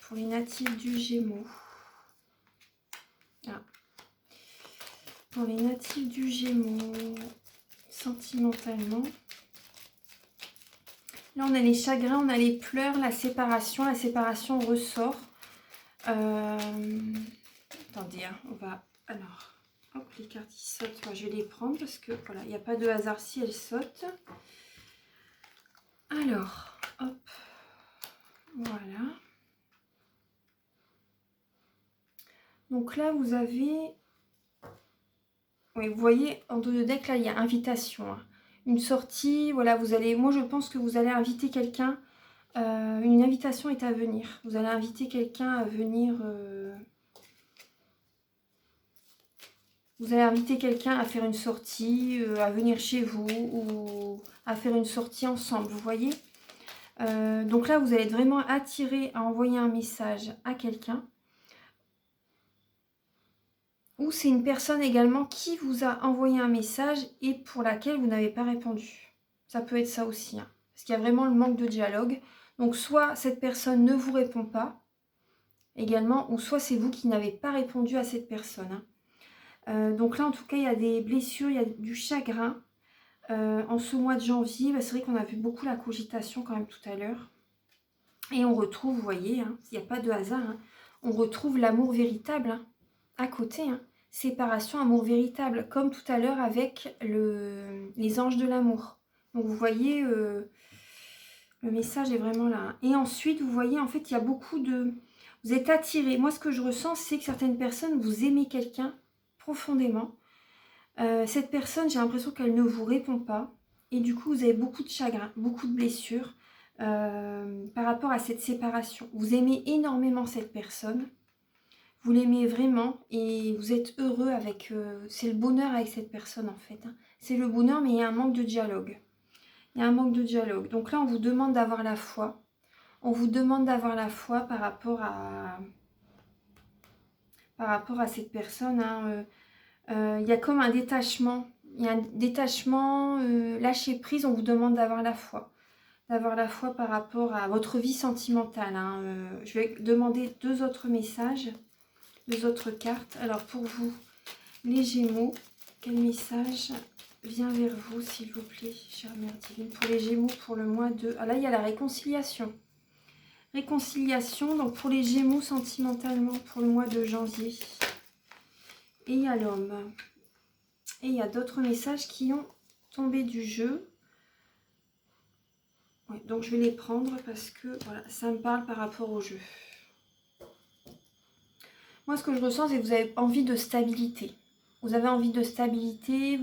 pour les natifs du Gémeaux. Ah. Pour les natifs du Gémeaux, sentimentalement. Là, on a les chagrins, on a les pleurs, la séparation. La séparation ressort. Attendez, hein, on va... Alors, hop, les cartes qui sautent, moi, je vais les prendre parce que, voilà, il n'y a pas de hasard si elles sautent. Alors, hop, voilà. Donc là, vous avez... Oui, vous voyez, en dos de deck, là, il y a invitation. Hein. Une sortie, voilà, vous allez... Moi, je pense que vous allez inviter quelqu'un. Une invitation est à venir. Vous allez inviter quelqu'un à venir... Vous allez inviter quelqu'un à faire une sortie, à venir chez vous, ou à faire une sortie ensemble, vous voyez. Donc là, vous allez être vraiment attiré à envoyer un message à quelqu'un. Ou c'est une personne également qui vous a envoyé un message et pour laquelle vous n'avez pas répondu. Ça peut être ça aussi, hein, parce qu'il y a vraiment le manque de dialogue. Donc soit cette personne ne vous répond pas, également, ou soit c'est vous qui n'avez pas répondu à cette personne. Hein. Donc là, en tout cas, il y a des blessures, il y a du chagrin. En ce mois de janvier, bah, c'est vrai qu'on a vu beaucoup la cogitation quand même tout à l'heure. Et on retrouve, vous voyez, hein, il n'y a pas de hasard, hein, on retrouve l'amour véritable hein, à côté. Hein. Séparation, amour véritable, comme tout à l'heure avec les anges de l'amour. Donc vous voyez, le message est vraiment là. Hein. Et ensuite, vous voyez, en fait, il y a beaucoup de... Vous êtes attirés. Moi, ce que je ressens, c'est que certaines personnes, vous aimez quelqu'un profondément. Cette personne, j'ai l'impression qu'elle ne vous répond pas. Et du coup, vous avez beaucoup de chagrin, beaucoup de blessures par rapport à cette séparation. Vous aimez énormément cette personne. Vous l'aimez vraiment et vous êtes heureux avec... c'est le bonheur avec cette personne en fait. Hein. C'est le bonheur, mais il y a un manque de dialogue. Il y a un manque de dialogue. Donc là, on vous demande d'avoir la foi. On vous demande d'avoir la foi par rapport à cette personne. Hein. Il y a comme un détachement. Il y a un détachement, lâcher prise, on vous demande d'avoir la foi. D'avoir la foi par rapport à votre vie sentimentale. Hein. Je vais demander 2 autres messages, 2 autres cartes. Alors pour vous, les Gémeaux, quel message vient vers vous, s'il vous plaît, chère Mère Divine, pour les Gémeaux, pour le mois de... Ah là, il y a la réconciliation. Réconciliation, donc pour les Gémeaux sentimentalement, pour le mois de janvier. Et il y a l'homme. Et il y a d'autres messages qui ont tombé du jeu. Ouais, donc je vais les prendre parce que voilà, ça me parle par rapport au jeu. Moi, ce que je ressens, c'est que vous avez envie de stabilité. Vous avez envie de stabilité,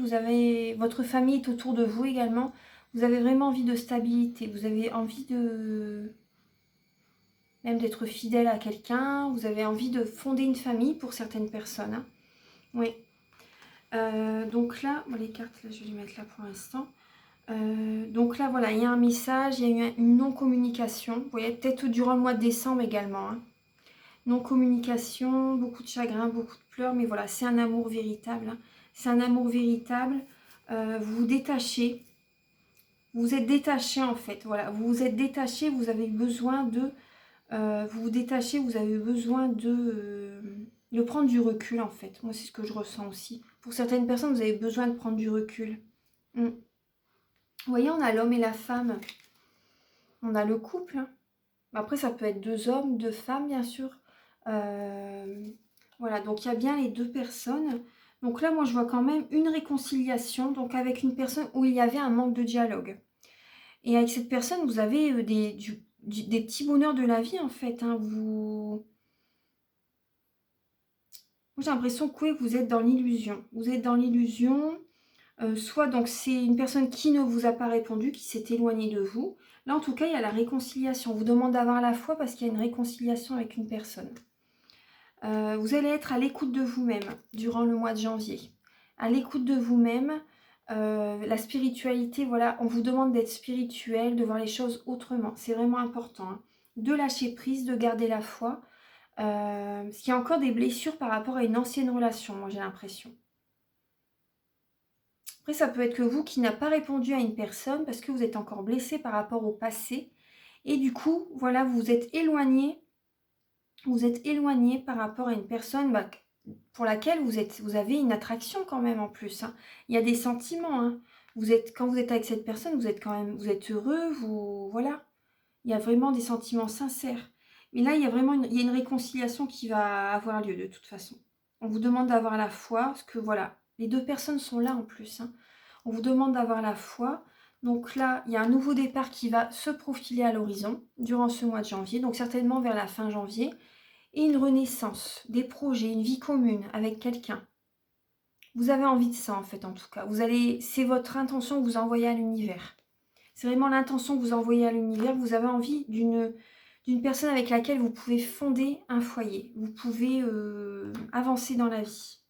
votre famille est autour de vous également. Vous avez vraiment envie de stabilité. Vous avez envie même d'être fidèle à quelqu'un. Vous avez envie de fonder une famille pour certaines personnes. Hein. Oui. Donc là, bon, les cartes, là, je vais les mettre là pour l'instant. Donc là, voilà, il y a un message, il y a eu une non-communication. Vous voyez, peut-être durant le mois de décembre également. Hein. Non-communication, beaucoup de chagrin, beaucoup de pleurs, mais voilà, c'est un amour véritable. Hein. C'est un amour véritable. Vous vous détachez. Vous êtes détaché en fait. Voilà, vous vous êtes détaché, vous avez besoin de... vous vous détachez, vous avez besoin de prendre du recul en fait. Moi, c'est ce que je ressens aussi. Pour certaines personnes, vous avez besoin de prendre du recul. Vous voyez, on a l'homme et la femme. On a le couple. Hein. Après, ça peut être 2 hommes, 2 femmes, bien sûr. Voilà, donc il y a bien les 2 personnes. Donc là, moi, je vois quand même une réconciliation, donc avec une personne où il y avait un manque de dialogue. Et avec cette personne, vous avez des petits bonheurs de la vie, en fait. Hein. Moi, j'ai l'impression que oui, vous êtes dans l'illusion. Vous êtes dans l'illusion. Soit donc c'est une personne qui ne vous a pas répondu, qui s'est éloignée de vous. Là, en tout cas, il y a la réconciliation. On vous demande d'avoir la foi parce qu'il y a une réconciliation avec une personne. Vous allez être à l'écoute de vous-même durant le mois de janvier. À l'écoute de vous-même, la spiritualité, voilà, on vous demande d'être spirituel, de voir les choses autrement. C'est vraiment important. Hein. De lâcher prise, de garder la foi. Parce qu'il y a encore des blessures par rapport à une ancienne relation, moi j'ai l'impression. Après, ça peut être que vous qui n'avez pas répondu à une personne parce que vous êtes encore blessé par rapport au passé. Et du coup, voilà, vous vous êtes éloigné vous êtes éloigné par rapport à une personne pour laquelle vous avez une attraction quand même en plus. Hein. Il y a des sentiments. Hein. Quand vous êtes avec cette personne, vous êtes heureux, voilà. Il y a vraiment des sentiments sincères. Mais là, il y a vraiment il y a une réconciliation qui va avoir lieu de toute façon. On vous demande d'avoir la foi, parce que voilà, les deux personnes sont là en plus. Hein. On vous demande d'avoir la foi. Donc là, il y a un nouveau départ qui va se profiler à l'horizon durant ce mois de janvier, donc certainement vers la fin janvier. Et une renaissance, des projets, une vie commune avec quelqu'un. Vous avez envie de ça en fait en tout cas. C'est votre intention que vous envoyez à l'univers. C'est vraiment l'intention que vous envoyez à l'univers. Vous avez envie d'une personne avec laquelle vous pouvez fonder un foyer. Vous pouvez avancer dans la vie.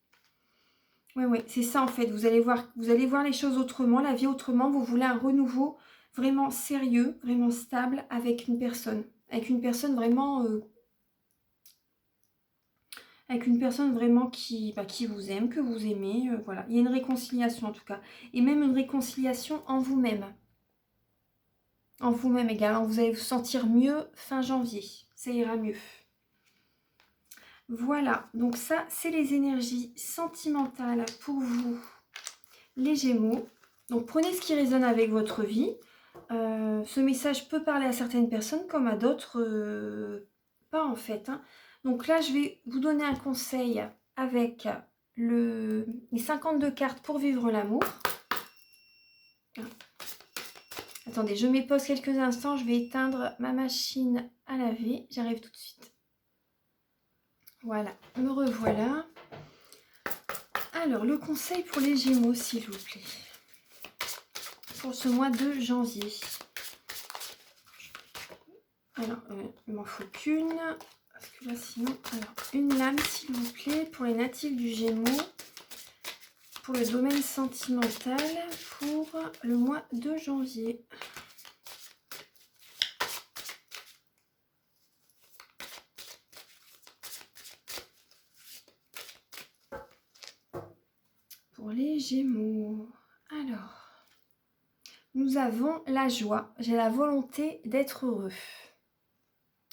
Oui, c'est ça en fait. Vous allez voir les choses autrement, la vie autrement. Vous voulez un renouveau vraiment sérieux, vraiment stable avec une personne. Avec une personne vraiment qui vous aime, que vous aimez, voilà. Il y a une réconciliation en tout cas. Et même une réconciliation en vous-même. En vous-même également. Vous allez vous sentir mieux fin janvier. Ça ira mieux. Voilà. Donc ça, c'est les énergies sentimentales pour vous, les Gémeaux. Donc prenez ce qui résonne avec votre vie. Ce message peut parler à certaines personnes comme à d'autres pas en fait. Hein. Donc là, je vais vous donner un conseil avec les 52 cartes pour vivre l'amour. Attendez, je me pose quelques instants, je vais éteindre ma machine à laver. J'arrive tout de suite. Voilà, me revoilà. Alors, le conseil pour les Gémeaux, s'il vous plaît. Pour ce mois de janvier. Alors, il m'en faut qu'une. Parce que là, sinon... Alors, une lame, s'il vous plaît, pour les natifs du Gémeaux. Pour le domaine sentimental, pour le mois de janvier. Pour les Gémeaux. Alors, nous avons la joie. J'ai la volonté d'être heureux.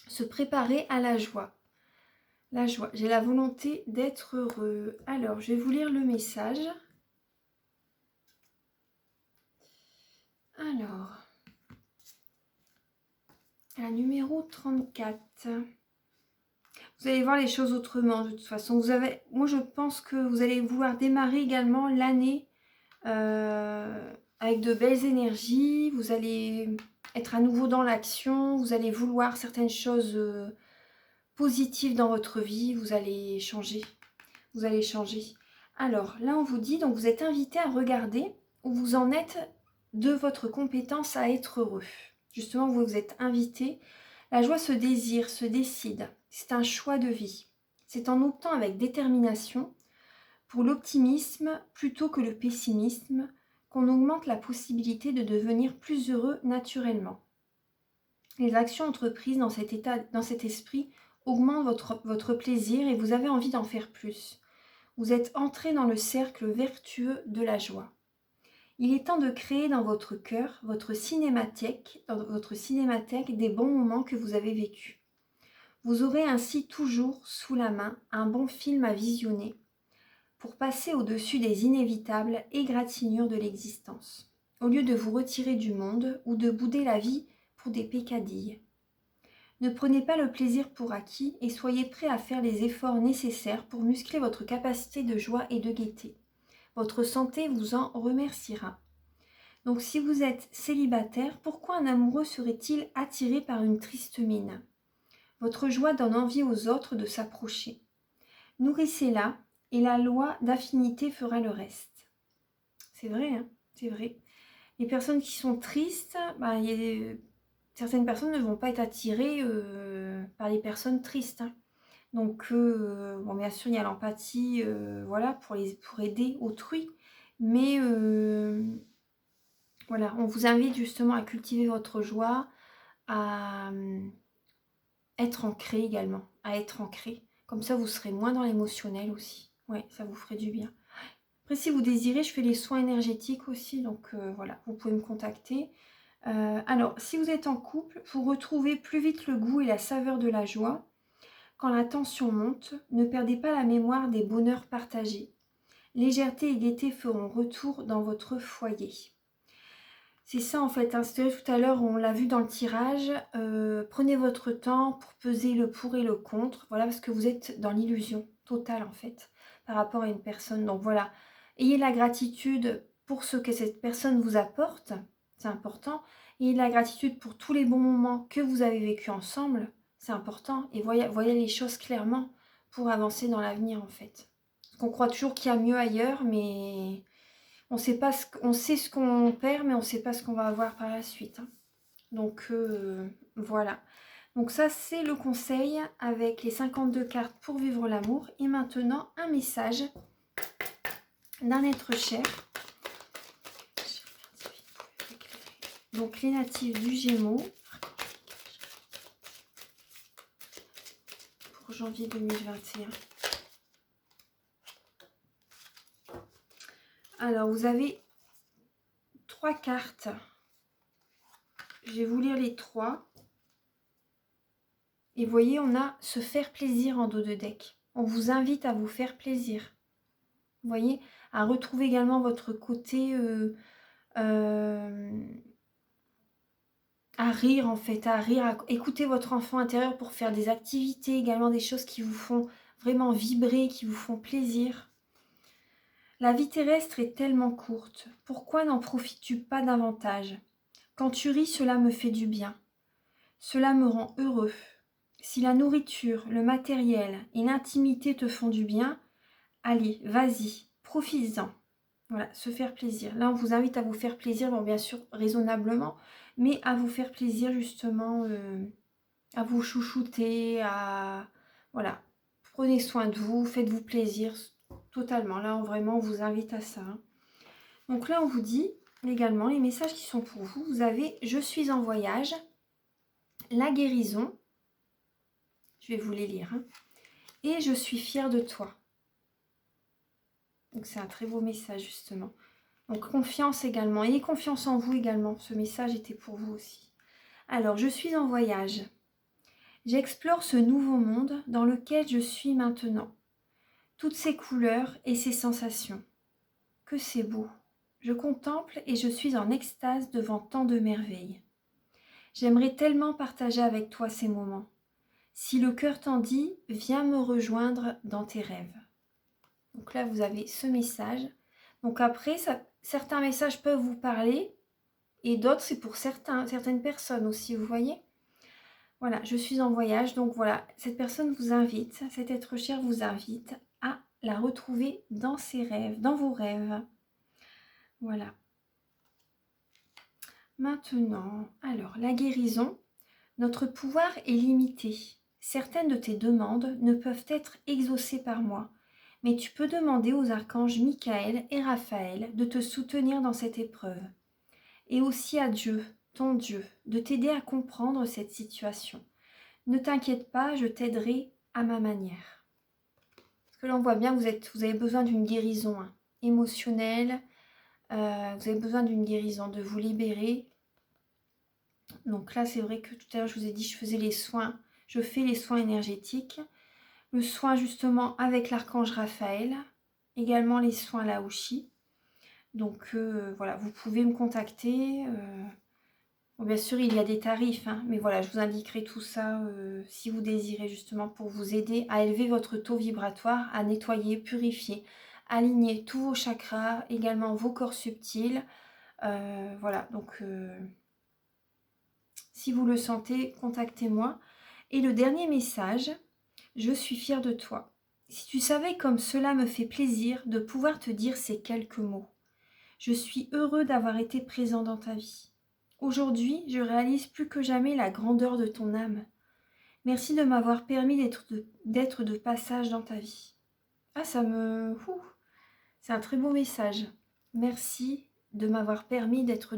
Se préparer à la joie. La joie. J'ai la volonté d'être heureux. Alors, je vais vous lire le message. Alors, la numéro 34. Vous allez voir les choses autrement de toute façon. Moi, je pense que vous allez vouloir démarrer également l'année avec de belles énergies. Vous allez être à nouveau dans l'action. Vous allez vouloir certaines choses positives dans votre vie. Vous allez changer. Vous allez changer. Alors, là, on vous dit, donc vous êtes invité à regarder où vous en êtes de votre compétence à être heureux. Justement, vous êtes invité. La joie se désire, se décide. C'est un choix de vie. C'est en optant avec détermination pour l'optimisme plutôt que le pessimisme qu'on augmente la possibilité de devenir plus heureux naturellement. Les actions entreprises dans cet esprit augmentent votre plaisir et vous avez envie d'en faire plus. Vous êtes entré dans le cercle vertueux de la joie. Il est temps de créer dans votre cœur, dans votre cinémathèque, des bons moments que vous avez vécus. Vous aurez ainsi toujours sous la main un bon film à visionner pour passer au-dessus des inévitables égratignures de l'existence, au lieu de vous retirer du monde ou de bouder la vie pour des peccadilles. Ne prenez pas le plaisir pour acquis et soyez prêts à faire les efforts nécessaires pour muscler votre capacité de joie et de gaieté. Votre santé vous en remerciera. Donc si vous êtes célibataire, pourquoi un amoureux serait-il attiré par une triste mine ? Votre joie donne envie aux autres de s'approcher. Nourrissez-la et la loi d'affinité fera le reste. C'est vrai, hein, c'est vrai. Les personnes qui sont tristes, certaines personnes ne vont pas être attirées par les personnes tristes. Hein. Donc, bien sûr, il y a l'empathie voilà, pour aider autrui. Mais voilà, on vous invite justement à cultiver votre joie, à être ancré également, à être ancré. Comme ça, vous serez moins dans l'émotionnel aussi. Ouais, ça vous ferait du bien. Après, si vous désirez, je fais les soins énergétiques aussi. Donc, voilà, vous pouvez me contacter. Alors, si vous êtes en couple, pour retrouver plus vite le goût et la saveur de la joie, Quand la tension monte, ne perdez pas la mémoire des bonheurs partagés. Légèreté et gaieté feront retour dans votre foyer. C'est ça en fait, hein. C'était tout à l'heure, on l'a vu dans le tirage. Prenez votre temps pour peser le pour et le contre. Voilà, parce que vous êtes dans l'illusion totale en fait, par rapport à une personne. Donc voilà, ayez la gratitude pour ce que cette personne vous apporte. C'est important. Ayez de la gratitude pour tous les bons moments que vous avez vécus ensemble. C'est important. Et voyez les choses clairement pour avancer dans l'avenir en fait. Parce qu'on croit toujours qu'il y a mieux ailleurs, mais... on sait pas on sait ce qu'on perd, mais on ne sait pas ce qu'on va avoir par la suite, hein. Donc voilà. Donc ça, c'est le conseil avec les 52 cartes pour vivre l'amour. Et maintenant, un message d'un être cher. Donc les natifs du Gémeaux pour janvier 2021. Alors, vous avez 3 cartes. Je vais vous lire les 3. Et vous voyez, on a se faire plaisir en dos de deck. On vous invite à vous faire plaisir. Vous voyez, à retrouver également votre côté à rire en fait, à rire, à écouter votre enfant intérieur pour faire des activités, également des choses qui vous font vraiment vibrer, qui vous font plaisir. La vie terrestre est tellement courte, pourquoi n'en profites-tu pas davantage? Quand tu ris, cela me fait du bien. Cela me rend heureux. Si la nourriture, le matériel et l'intimité te font du bien, allez, vas-y, profites-en. Voilà, se faire plaisir. Là, on vous invite à vous faire plaisir, bon, bien sûr, raisonnablement, mais à vous faire plaisir, justement, à vous chouchouter, à... Voilà, prenez soin de vous, faites-vous plaisir, totalement. Là, vraiment, on vous invite à ça, hein. Donc là, on vous dit, également, les messages qui sont pour vous. Vous avez « Je suis en voyage »,« La guérison », je vais vous les lire, hein, et « Je suis fière de toi ». Donc c'est un très beau message justement. Donc confiance également. Ayez confiance en vous également. Ce message était pour vous aussi. Alors, je suis en voyage. J'explore ce nouveau monde dans lequel je suis maintenant. Toutes ces couleurs et ces sensations. Que c'est beau. Je contemple et je suis en extase devant tant de merveilles. J'aimerais tellement partager avec toi ces moments. Si le cœur t'en dit, viens me rejoindre dans tes rêves. Donc là, vous avez ce message. Donc après, certains messages peuvent vous parler et d'autres, c'est pour certaines personnes aussi, vous voyez. Voilà, je suis en voyage. Donc voilà, cette personne vous invite, cet être cher vous invite à la retrouver dans ses rêves, dans vos rêves. Voilà. Maintenant, alors, la guérison. Notre pouvoir est limité. Certaines de tes demandes ne peuvent être exaucées par moi, mais tu peux demander aux archanges Michael et Raphaël de te soutenir dans cette épreuve. Et aussi à Dieu, ton Dieu, de t'aider à comprendre cette situation. Ne t'inquiète pas, je t'aiderai à ma manière. Parce que là, on voit bien que vous avez besoin d'une guérison, hein, émotionnelle. Vous avez besoin d'une guérison, de vous libérer. Donc là, c'est vrai que tout à l'heure, je vous ai dit, je fais les soins énergétiques. Le soin justement avec l'archange Raphaël. Également les soins Laoshi. Donc voilà, vous pouvez me contacter. Bon, bien sûr, il y a des tarifs, hein, mais voilà, je vous indiquerai tout ça si vous désirez justement pour vous aider à élever votre taux vibratoire, à nettoyer, purifier, aligner tous vos chakras, également vos corps subtils. Voilà, donc si vous le sentez, contactez-moi. Et le dernier message, je suis fière de toi. Si tu savais comme cela me fait plaisir de pouvoir te dire ces quelques mots. Je suis heureux d'avoir été présent dans ta vie. Aujourd'hui, je réalise plus que jamais la grandeur de ton âme. Merci de m'avoir permis d'être de passage dans ta vie. Ah, c'est un très beau message. Merci de m'avoir permis d'être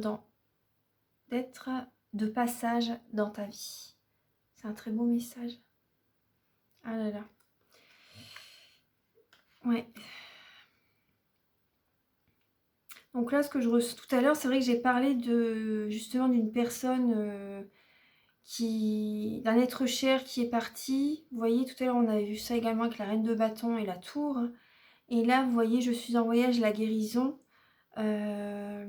de passage dans ta vie. C'est un très beau message. Ah là là. Ouais. Donc là, ce que je reçois tout à l'heure, c'est vrai que j'ai parlé justement d'une personne d'un être cher qui est parti. Vous voyez, tout à l'heure, on avait vu ça également avec la reine de bâton et la tour. Et là, vous voyez, je suis en voyage, la guérison. Là,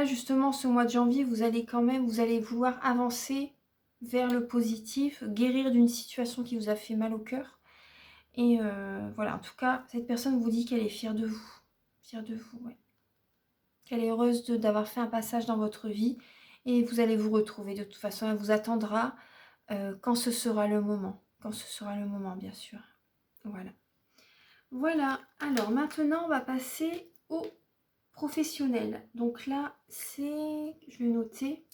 justement, ce mois de janvier, vous allez vouloir avancer vers le positif, guérir d'une situation qui vous a fait mal au cœur. Et voilà, en tout cas, cette personne vous dit qu'elle est fière de vous. Fière de vous, ouais. Qu'elle est heureuse d'avoir fait un passage dans votre vie. Et vous allez vous retrouver. De toute façon, elle vous attendra quand ce sera le moment. Quand ce sera le moment, bien sûr. Voilà. Voilà. Alors, maintenant, on va passer au professionnel. Donc là, c'est... Je vais noter.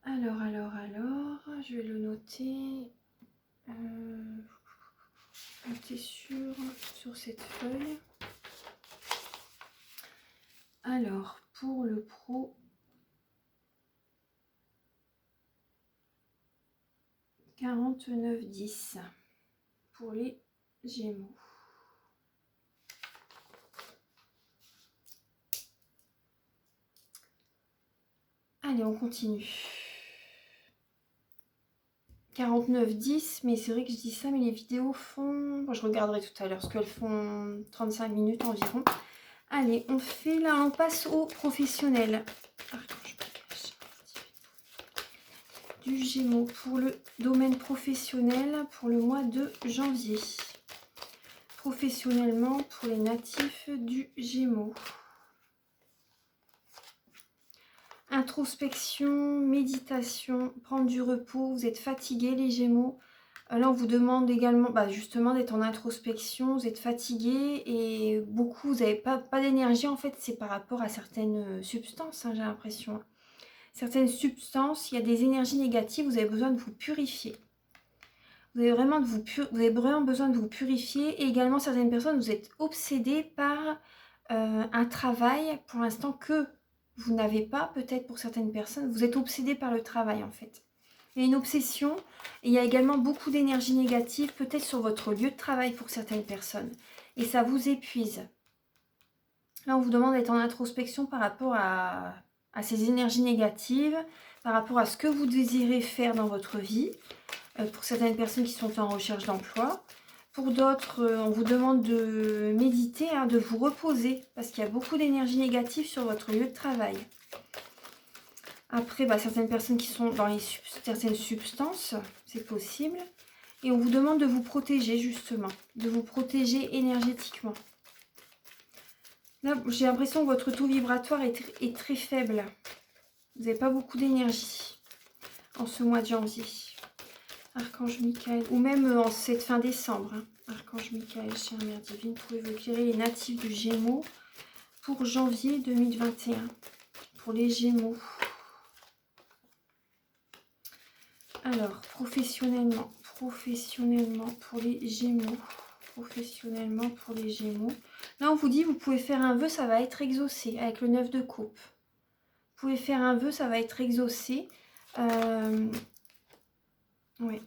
Alors, je vais le noter. Noter sur cette feuille. Alors, pour le pro, 49,10 pour les Gémeaux. Allez, on continue. 49,10, mais c'est vrai que je dis ça, mais les vidéos font... Bon, je regarderai tout à l'heure, parce qu'elles font 35 minutes environ. Allez, on fait là, on passe au professionnel. Du Gémeaux pour le domaine professionnel pour le mois de janvier. Professionnellement pour les natifs du Gémeaux. Introspection, méditation, prendre du repos, vous êtes fatigué les Gémeaux. Là on vous demande également justement d'être en introspection, vous êtes fatigué et beaucoup, vous n'avez pas d'énergie en fait, c'est par rapport à certaines substances, hein, j'ai l'impression. Certaines substances, il y a des énergies négatives, vous avez besoin de vous purifier. Vous avez vraiment besoin de vous purifier. Et également, certaines personnes, vous êtes obsédées par un travail, pour l'instant, que vous n'avez pas, peut-être pour certaines personnes. Vous êtes obsédées par le travail, en fait. Il y a une obsession. Et il y a également beaucoup d'énergie négative, peut-être sur votre lieu de travail pour certaines personnes. Et ça vous épuise. Là, on vous demande d'être en introspection par rapport à ces énergies négatives, par rapport à ce que vous désirez faire dans votre vie. Pour certaines personnes qui sont en recherche d'emploi. Pour d'autres, on vous demande de méditer, hein, de vous reposer, parce qu'il y a beaucoup d'énergie négative sur votre lieu de travail. Après, certaines personnes qui sont dans certaines substances, c'est possible. Et on vous demande de vous protéger, justement, de vous protéger énergétiquement. Là, j'ai l'impression que votre taux vibratoire est très faible. Vous n'avez pas beaucoup d'énergie en ce mois de janvier. Archange Michael, ou même en cette fin décembre. Hein. Archange Michael, chère Mère Divine, pouvez-vous éclairer les natifs du Gémeaux pour janvier 2021. Pour les Gémeaux. Alors, professionnellement pour les Gémeaux. Professionnellement pour les Gémeaux. Là, on vous dit, vous pouvez faire un vœu, ça va être exaucé, avec le 9 de coupe. Vous pouvez faire un vœu, ça va être exaucé. Oui.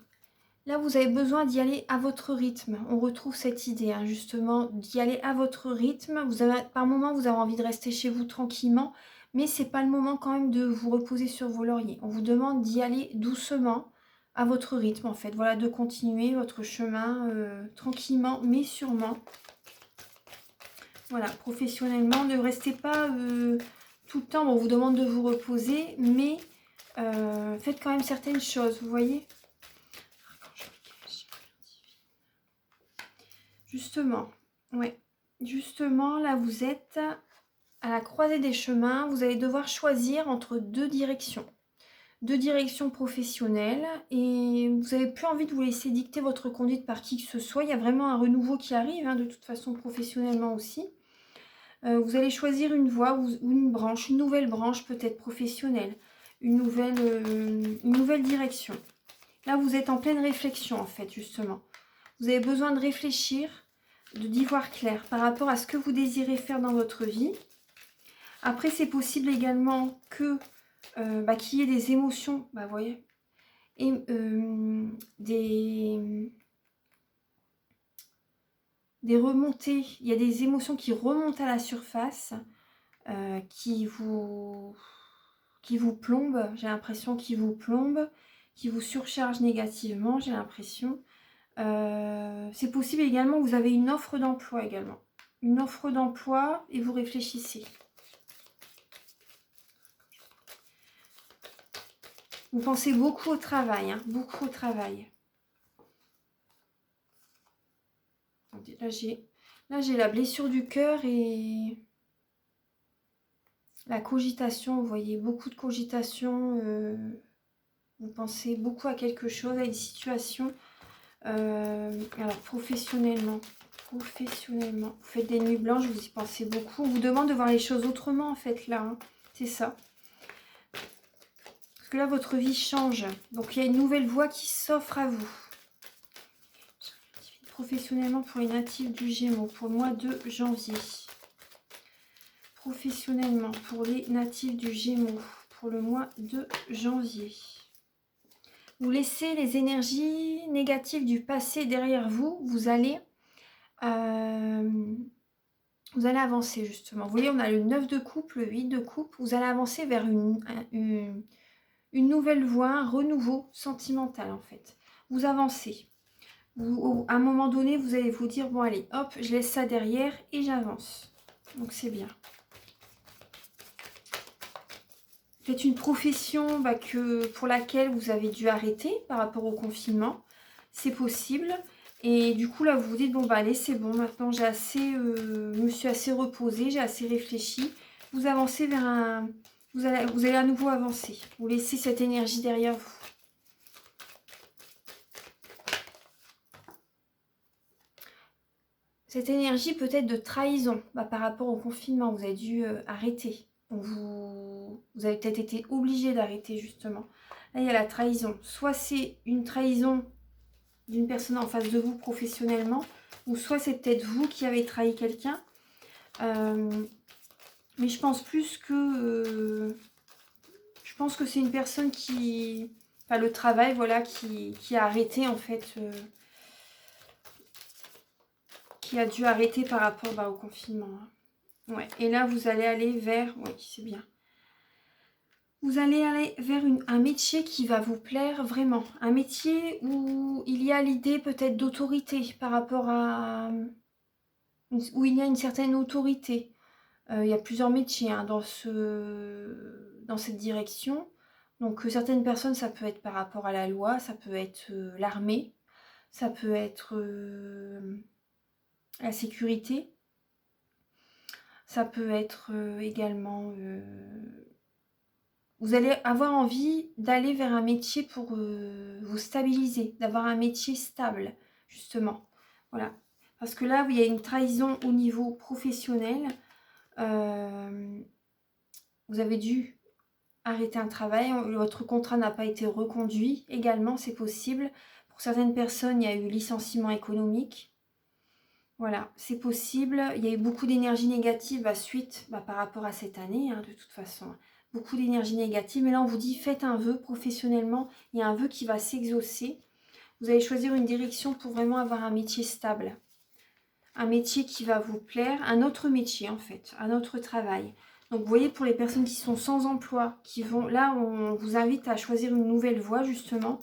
Là, vous avez besoin d'y aller à votre rythme. On retrouve cette idée, hein, justement, d'y aller à votre rythme. Par moment, vous avez envie de rester chez vous tranquillement, mais ce n'est pas le moment quand même de vous reposer sur vos lauriers. On vous demande d'y aller doucement, à votre rythme, en fait. Voilà, de continuer votre chemin tranquillement, mais sûrement. Voilà, professionnellement, ne restez pas tout le temps. On vous demande de vous reposer, mais faites quand même certaines choses, vous voyez. Justement, ouais. Justement, là, vous êtes à la croisée des chemins. Vous allez devoir choisir entre deux directions. Deux directions professionnelles. Et vous n'avez plus envie de vous laisser dicter votre conduite par qui que ce soit. Il y a vraiment un renouveau qui arrive, hein, de toute façon, professionnellement aussi. Vous allez choisir une voie ou une branche, une nouvelle branche peut-être professionnelle. Une nouvelle direction. Là, vous êtes en pleine réflexion, en fait, justement. Vous avez besoin de réfléchir, d'y voir clair par rapport à ce que vous désirez faire dans votre vie. Après, c'est possible également que qu'il y ait des émotions, vous voyez, et des remontées. Il y a des émotions qui remontent à la surface, qui vous qui vous plombe, j'ai l'impression, qui vous plombe, qui vous surcharge négativement, j'ai l'impression. C'est possible également, vous avez une offre d'emploi également. Une offre d'emploi et vous réfléchissez. Vous pensez beaucoup au travail, hein, beaucoup au travail. Là, j'ai la blessure du cœur et la cogitation. Vous voyez, beaucoup de cogitation. Vous pensez beaucoup à quelque chose, à une situation. Alors, professionnellement, vous faites des nuits blanches, vous y pensez beaucoup. On vous demande de voir les choses autrement, en fait, là. Hein. C'est ça. Parce que là, votre vie change. Donc, il y a une nouvelle voie qui s'offre à vous. Professionnellement, pour les natifs du Gémeaux, pour le mois de janvier. Professionnellement, pour les natifs du Gémeaux, pour le mois de janvier. Vous laissez les énergies négatives du passé derrière vous. Vous allez avancer, justement. Vous voyez, on a le 9 de coupe, le 8 de coupe. Vous allez avancer vers une nouvelle voie, un renouveau sentimental, en fait. Vous avancez. À un moment donné, vous allez vous dire, bon, allez, hop, je laisse ça derrière et j'avance. Donc, c'est bien. Faites une profession pour laquelle vous avez dû arrêter par rapport au confinement. C'est possible. Et du coup, là, vous vous dites, bon, allez, c'est bon. Maintenant, j'ai assez, me suis assez reposée, j'ai assez réfléchi. Vous avancez vers un... Vous allez à nouveau avancer. Vous laissez cette énergie derrière vous. Cette énergie peut-être de trahison par rapport au confinement. Vous avez dû arrêter. Vous avez peut-être été obligé d'arrêter, justement. Là, il y a la trahison. Soit c'est une trahison d'une personne en face de vous professionnellement, ou soit c'est peut-être vous qui avez trahi quelqu'un. Mais je pense plus que... je pense que c'est une personne qui... Enfin, le travail, voilà, qui a arrêté, en fait... qui a dû arrêter par rapport au confinement. Hein. Ouais. Et là, vous allez aller vers... Oui, c'est bien. Vous allez aller vers un métier qui va vous plaire vraiment. Un métier où il y a l'idée peut-être d'autorité par rapport à... où il y a une certaine autorité. Il y a plusieurs métiers hein, dans cette direction. Donc certaines personnes, ça peut être par rapport à la loi, ça peut être l'armée, ça peut être la sécurité, ça peut être également... vous allez avoir envie d'aller vers un métier pour vous stabiliser, d'avoir un métier stable, justement. Voilà. Parce que là, il y a une trahison au niveau professionnel. Vous avez dû arrêter un travail, votre contrat n'a pas été reconduit. Également, c'est possible. Pour certaines personnes, il y a eu licenciement économique. Voilà, c'est possible. Il y a eu beaucoup d'énergie négative suite par rapport à cette année, hein, de toute façon. Beaucoup d'énergie négative. Mais là, on vous dit, faites un vœu professionnellement. Il y a un vœu qui va s'exaucer. Vous allez choisir une direction pour vraiment avoir un métier stable. Un métier qui va vous plaire. Un autre métier, en fait. Un autre travail. Donc, vous voyez, pour les personnes qui sont sans emploi, qui vont... Là, on vous invite à choisir une nouvelle voie, justement.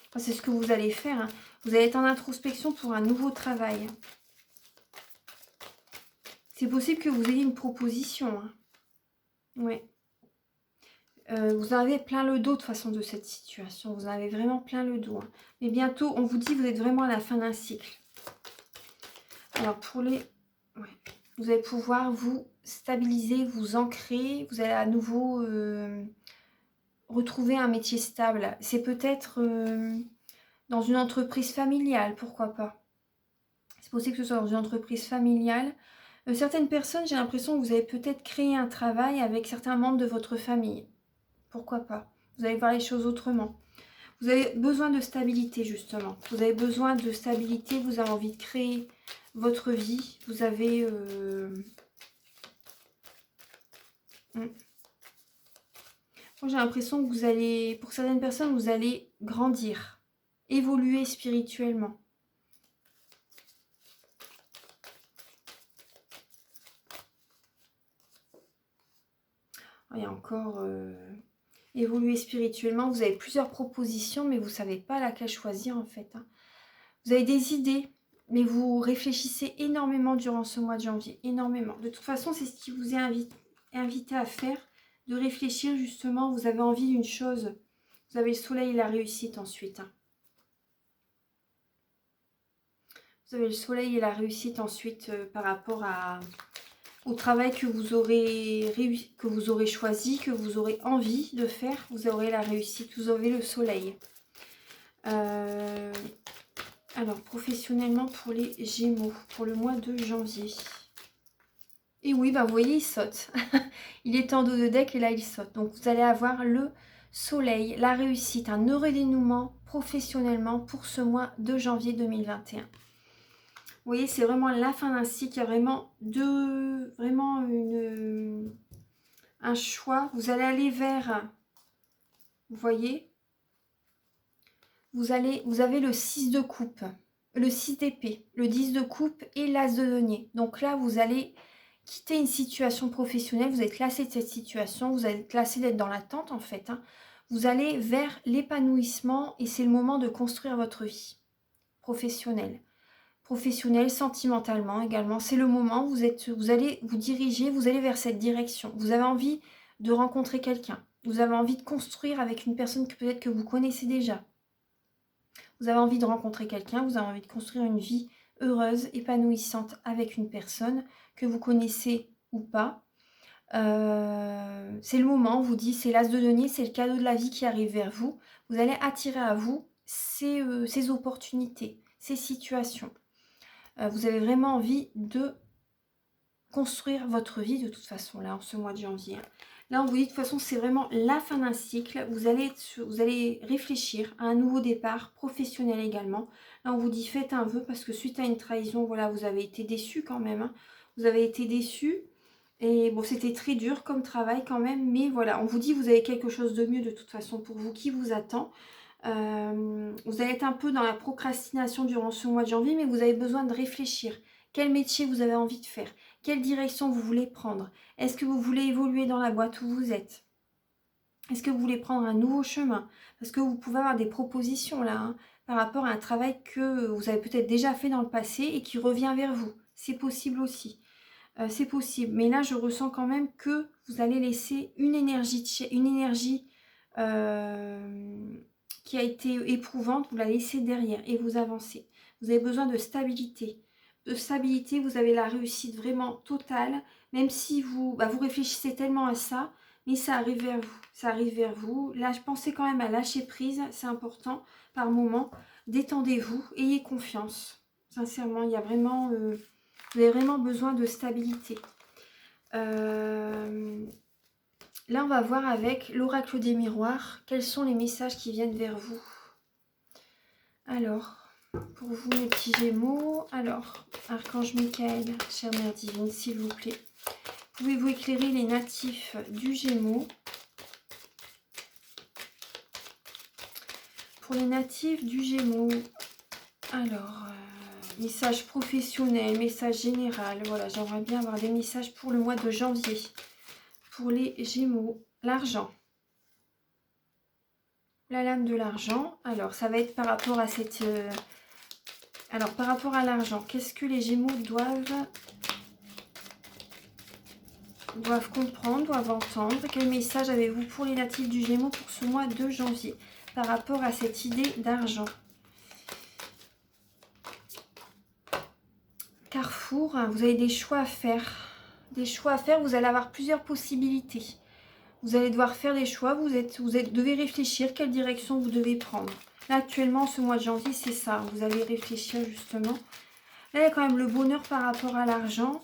Enfin, c'est ce que vous allez faire. Hein. Vous allez être en introspection pour un nouveau travail. C'est possible que vous ayez une proposition. Hein. Ouais. Vous en avez plein le dos de toute façon de cette situation. Vous en avez vraiment plein le dos. Hein. Mais bientôt, on vous dit vous êtes vraiment à la fin d'un cycle. Alors pour les... Ouais. Vous allez pouvoir vous stabiliser, vous ancrer. Vous allez à nouveau retrouver un métier stable. C'est peut-être dans une entreprise familiale, pourquoi pas. C'est possible que ce soit dans une entreprise familiale. Certaines personnes, j'ai l'impression que vous avez peut-être créé un travail avec certains membres de votre famille. Pourquoi pas? Vous allez voir les choses autrement. Vous avez besoin de stabilité, justement. Vous avez besoin de stabilité, vous avez envie de créer votre vie. Vous avez... Moi, j'ai l'impression que vous allez... Pour certaines personnes, vous allez grandir, évoluer spirituellement. Il y a encore... évoluer spirituellement. Vous avez plusieurs propositions, mais vous ne savez pas laquelle choisir en fait. Hein. Vous avez des idées, mais vous réfléchissez énormément durant ce mois de janvier. Énormément. De toute façon, c'est ce qui vous est invité à faire, de réfléchir justement. Vous avez envie d'une chose. Vous avez le soleil et la réussite ensuite. Hein. Vous avez le soleil et la réussite ensuite par rapport au travail que vous aurez choisi, que vous aurez envie de faire. Vous aurez la réussite, vous aurez le soleil. Alors, professionnellement pour les Gémeaux, pour le mois de janvier. Et oui, bah, vous voyez, il saute. Il est en dos de deck et là, il saute. Donc, vous allez avoir le soleil, la réussite, un heureux dénouement professionnellement pour ce mois de janvier 2021. Vous voyez, c'est vraiment la fin d'un cycle. Il y a vraiment un choix. Vous allez aller vers, vous voyez, vous avez le 6 de coupe, le 6 d'épée, le 10 de coupe et l'as de denier. Donc là, vous allez quitter une situation professionnelle. Vous êtes lassé de cette situation. Vous êtes lassé d'être dans l'attente en fait. Hein. Vous allez vers l'épanouissement et c'est le moment de construire votre vie professionnelle. Sentimentalement également. C'est le moment où vous allez vous diriger, vous allez vers cette direction. Vous avez envie de rencontrer quelqu'un. Vous avez envie de construire avec une personne que peut-être que vous connaissez déjà. Vous avez envie de rencontrer quelqu'un, vous avez envie de construire une vie heureuse, épanouissante avec une personne que vous connaissez ou pas. C'est le moment, on vous dit, c'est l'as de denier, c'est le cadeau de la vie qui arrive vers vous. Vous allez attirer à vous ces opportunités, ces situations. Vous avez vraiment envie de construire votre vie de toute façon, là, en ce mois de janvier. Là, on vous dit, de toute façon, c'est vraiment la fin d'un cycle. Vous allez réfléchir à un nouveau départ, professionnel également. Là, on vous dit, faites un vœu, parce que suite à une trahison, voilà, vous avez été déçu quand même. Hein. Vous avez été déçu. Et bon, c'était très dur comme travail quand même. Mais voilà, on vous dit, vous avez quelque chose de mieux de toute façon pour vous qui vous attend. Vous allez être un peu dans la procrastination durant ce mois de janvier, mais vous avez besoin de réfléchir. Quel métier vous avez envie de faire? Quelle direction vous voulez prendre? Est-ce que vous voulez évoluer dans la boîte où vous êtes? Est-ce que vous voulez prendre un nouveau chemin? Parce que vous pouvez avoir des propositions là, hein, par rapport à un travail que vous avez peut-être déjà fait dans le passé et qui revient vers vous. C'est possible aussi. C'est possible. Mais là, je ressens quand même que vous allez laisser une énergie qui a été éprouvante, vous la laissez derrière et vous avancez. Vous avez besoin de stabilité. De stabilité, vous avez la réussite vraiment totale, même si vous réfléchissez tellement à ça, mais ça arrive vers vous. Ça arrive vers vous. Là, je pensais quand même à lâcher prise, c'est important par moment. Détendez-vous, ayez confiance. Sincèrement, il y a vraiment, vous avez vraiment besoin de stabilité. Là, on va voir avec l'oracle des miroirs, quels sont les messages qui viennent vers vous. Alors, pour vous, mes petits Gémeaux, alors, Archange Michael, chère Mère Divine, s'il vous plaît, pouvez-vous éclairer les natifs du Gémeaux? Pour les natifs du Gémeaux, alors, message professionnel, message général, voilà, j'aimerais bien avoir des messages pour le mois de janvier. Pour les Gémeaux, l'argent. La lame de l'argent. Alors, ça va être par rapport à cette... Alors, par rapport à l'argent, qu'est-ce que les Gémeaux doivent comprendre, doivent entendre? Quel message avez-vous pour les natifs du Gémeaux pour ce mois de janvier par rapport à cette idée d'argent? Carrefour, hein, vous avez des choix à faire. Des choix à faire, vous allez avoir plusieurs possibilités. Vous allez devoir faire des choix, vous devez réfléchir quelle direction vous devez prendre. Là, actuellement, ce mois de janvier, c'est ça. Vous allez réfléchir justement. Là, il y a quand même le bonheur par rapport à l'argent.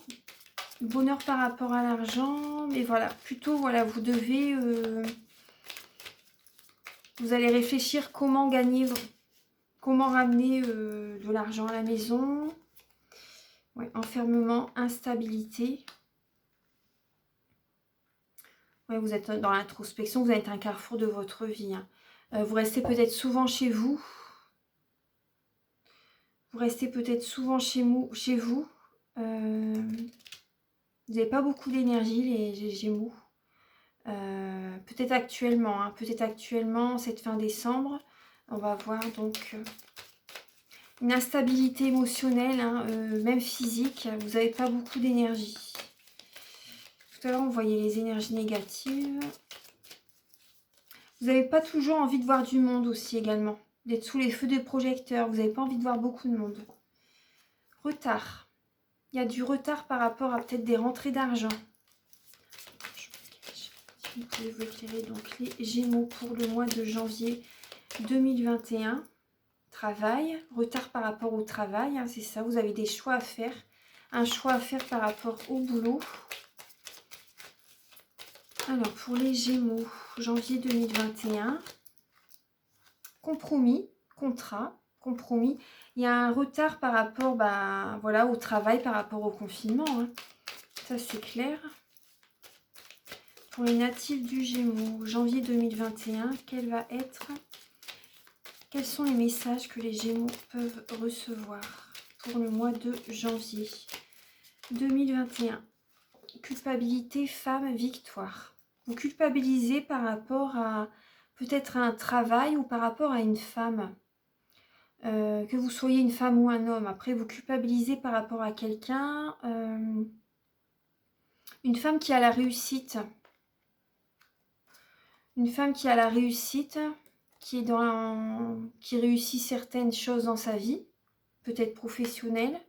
Le bonheur par rapport à l'argent. Mais voilà, plutôt, voilà, vous devez... vous allez réfléchir comment gagner, comment ramener de l'argent à la maison. Ouais, enfermement, instabilité. Ouais, vous êtes dans l'introspection, vous êtes un carrefour de votre vie. Hein. Vous restez peut-être souvent chez vous. Vous restez peut-être souvent chez vous. Vous n'avez pas beaucoup d'énergie, les Gémeaux. Peut-être actuellement, hein, peut-être actuellement, cette fin décembre. On va voir donc une instabilité émotionnelle, hein, même physique. Vous n'avez pas beaucoup d'énergie. Tout à l'heure, on voyait les énergies négatives. Vous n'avez pas toujours envie de voir du monde aussi également. D'être sous les feux des projecteurs. Vous n'avez pas envie de voir beaucoup de monde. Retard. Il y a du retard par rapport à peut-être des rentrées d'argent. Vous pouvez vous éclairer donc les Gémeaux pour le mois de janvier 2021. Travail, retard par rapport au travail, hein, c'est ça, vous avez des choix à faire. Un choix à faire par rapport au boulot. Alors, pour les Gémeaux, janvier 2021, compromis, contrat, compromis. Il y a un retard par rapport voilà, au travail, par rapport au confinement. Hein. Ça, c'est clair. Pour les natifs du Gémeaux, janvier 2021, quels sont les messages que les Gémeaux peuvent recevoir pour le mois de janvier 2021? Culpabilité, femme, victoire. Vous culpabilisez par rapport à peut-être un travail ou par rapport à une femme. Que vous soyez une femme ou un homme. Après, vous culpabilisez par rapport à quelqu'un. Une femme qui a la réussite. Une femme qui a la réussite, qui réussit certaines choses dans sa vie, peut-être professionnelle.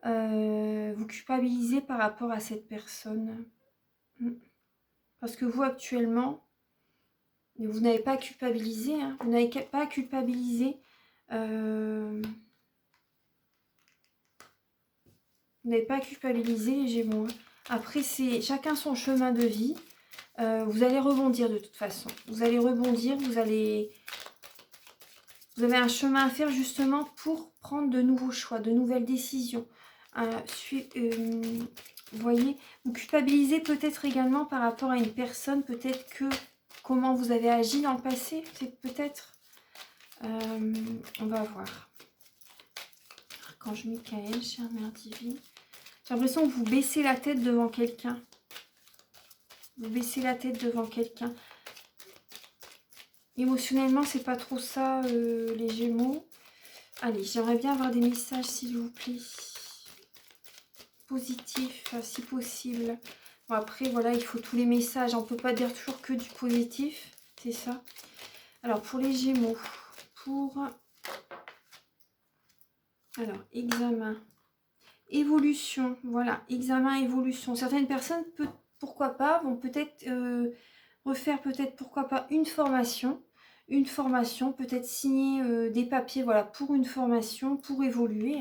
Vous culpabilisez par rapport à cette personne. Parce que vous, actuellement, vous n'avez pas culpabilisé. Hein, vous n'avez pas culpabilisé. Vous n'avez pas culpabilisé les Gémeaux. Après, c'est chacun son chemin de vie. Vous allez rebondir de toute façon. Vous allez rebondir, vous avez un chemin à faire justement pour prendre de nouveaux choix, de nouvelles décisions. Vous voyez, vous culpabilisez peut-être également par rapport à une personne, peut-être que comment vous avez agi dans le passé, c'est peut-être... on va voir. Archange Michael, chère Mère Divine. J'ai l'impression que vous baissez la tête devant quelqu'un. Vous baissez la tête devant quelqu'un. Émotionnellement, c'est pas trop ça, les Gémeaux. Allez, j'aimerais bien avoir des messages, s'il vous plaît. Positifs, si possible. Bon, après, voilà, il faut tous les messages. On peut pas dire toujours que du positif. C'est ça. Alors, pour les Gémeaux, alors, examen. Évolution, voilà, examen, évolution. Certaines personnes, pourquoi pas, vont peut-être refaire pourquoi pas une formation, peut-être signer des papiers, voilà, pour une formation, pour évoluer,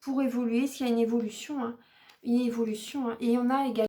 parce qu'il y a une évolution, hein, et on a également